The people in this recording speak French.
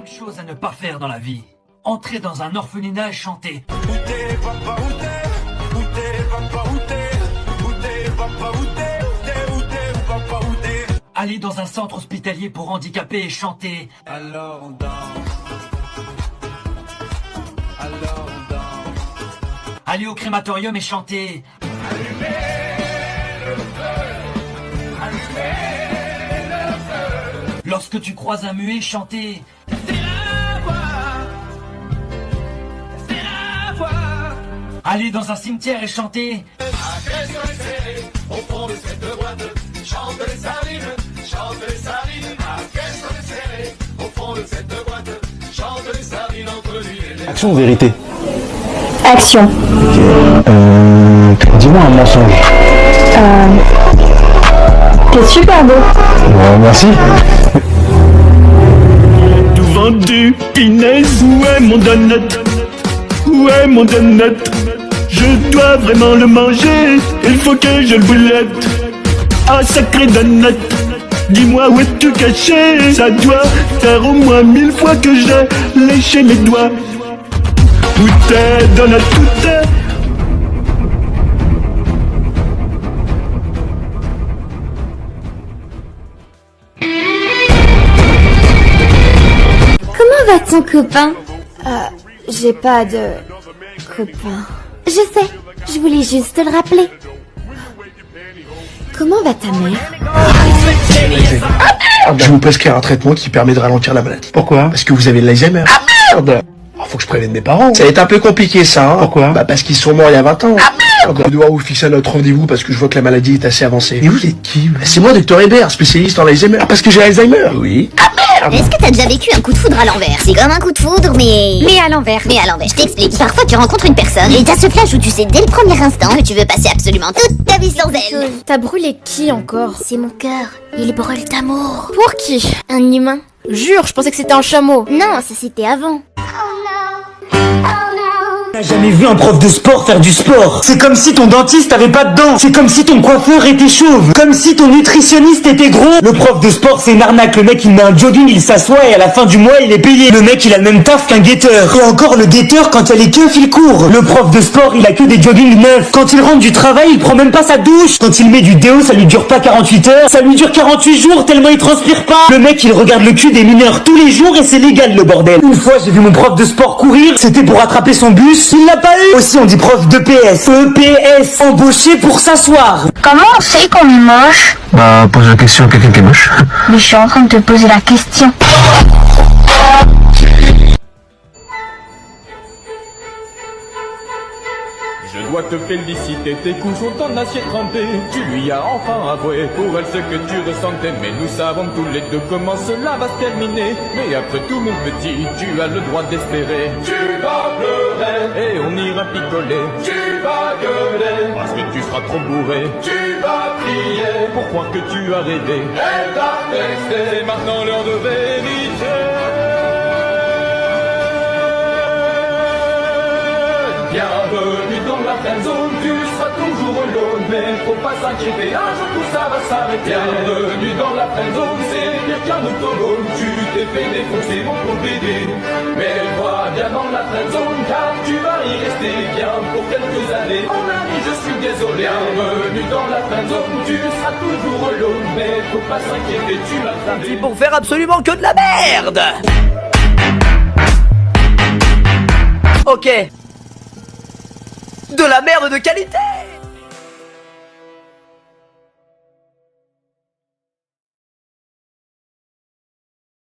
choses à ne pas faire dans la vie. Entrer dans un orphelinat et chanter. Où t'es, papa, où t'es? Où t'es, papa, où t'es? Où t'es, papa, où t'es? Où t'es, papa, où t'es? Aller dans un centre hospitalier pour handicapés et chanter. Alors on danse. Alors on danse. Aller au crématorium et chanter. Allumez le feu. Allumez le feu. Lorsque tu croises un muet, chanter. C'est la voix. C'est la voix. Aller dans un cimetière et chanter. Agression est serrée au fond de cette boîte. Chante les sardines, chante les sardines. Agression est serrée au fond de cette boîte. Chante les sardines entre lui et les... Action ou vérité? Action. Dis-moi un mensonge. T'es super beau. Merci. Tout vendu, punaise, où est mon donut? Où est mon donut? Je dois vraiment le manger, il faut que je le boulette. Ah sacré donut, dis-moi où es-tu caché? Ça doit faire au moins 1000 fois que j'ai léché mes doigts. Où t'es donut, où t'es? Comment va ton copain? J'ai pas de copain. Je sais, je voulais juste te le rappeler. Comment va ta mère? Je vais vous prescrire un traitement qui permet de ralentir la maladie. Pourquoi? Parce que vous avez l'Alzheimer. Ah merde! Faut que je prévienne mes parents. Ça va être un peu compliqué ça, hein. Pourquoi? Bah parce qu'ils sont morts il y a 20 ans. Ah merde! Je dois vous fixer notre rendez-vous parce que je vois que la maladie est assez avancée. Et vous êtes qui? C'est moi, Dr Hébert, spécialiste en Alzheimer. Ah, parce que j'ai Alzheimer? Oui. Ah merde! Est-ce que t'as déjà vécu un coup de foudre à l'envers? C'est comme un coup de foudre, mais... Mais à l'envers. Mais à l'envers, je t'explique. Parfois, tu rencontres une personne, et t'as ce flash où tu sais dès le premier instant que tu veux passer absolument toute ta vie sans elle. T'as brûlé qui encore? C'est mon cœur. Il brûle d'amour. Pour qui? Un humain. Jure, je pensais que c'était un chameau. Non, ça c'était avant. T'as jamais vu un prof de sport faire du sport? C'est comme si ton dentiste avait pas de dents. C'est comme si ton coiffeur était chauve. Comme si ton nutritionniste était gros. Le prof de sport c'est une arnaque. Le mec il met un jogging, il s'assoit et à la fin du mois il est payé. Le mec il a le même taf qu'un guetteur. Et encore le guetteur quand il y a les keufs il court. Le prof de sport il a que des joggings neufs. Quand il rentre du travail il prend même pas sa douche. Quand il met du déo ça lui dure pas 48 heures. Ça lui dure 48 jours tellement il transpire pas. Le mec il regarde le cul des mineurs tous les jours et c'est légal le bordel. Une fois j'ai vu mon prof de sport courir. C'était pour attraper son bus. Il l'a pas eu. Aussi on dit prof d'EPS. EPS. Embauché pour s'asseoir. Comment on sait qu'on est moche? Bah, pose la question à quelqu'un qui est moche. Mais je suis en train de te poser la question. Je dois te féliciter, tes coups sont en acier trempé. Tu lui as enfin avoué pour elle ce que tu ressentais. Mais nous savons tous les deux comment cela va se terminer. Mais après tout mon petit, tu as le droit d'espérer. Tu vas pleurer. Et on ira picoler. Tu vas gueuler. Parce que tu seras trop bourré. Tu vas crier. Pour croire que tu as rêvé. Elle t'a texté. C'est maintenant l'heure de vérité. Bienvenue dans la friend zone, tu seras toujours alone, mais faut pas s'inquiéter, un jour tout ça va s'arrêter. Bienvenue dans la friend zone, c'est pire qu'un autogone, tu t'es fait défoncer mon pauvre bébé. Mais toi, viens dans la friend zone, car tu vas y rester bien pour quelques années. Mon ami, je suis désolé. Bienvenue dans la friend zone, tu seras toujours alone, mais faut pas s'inquiéter, tu vas Ils vont faire absolument que de la merde. Ok. De la merde de qualité.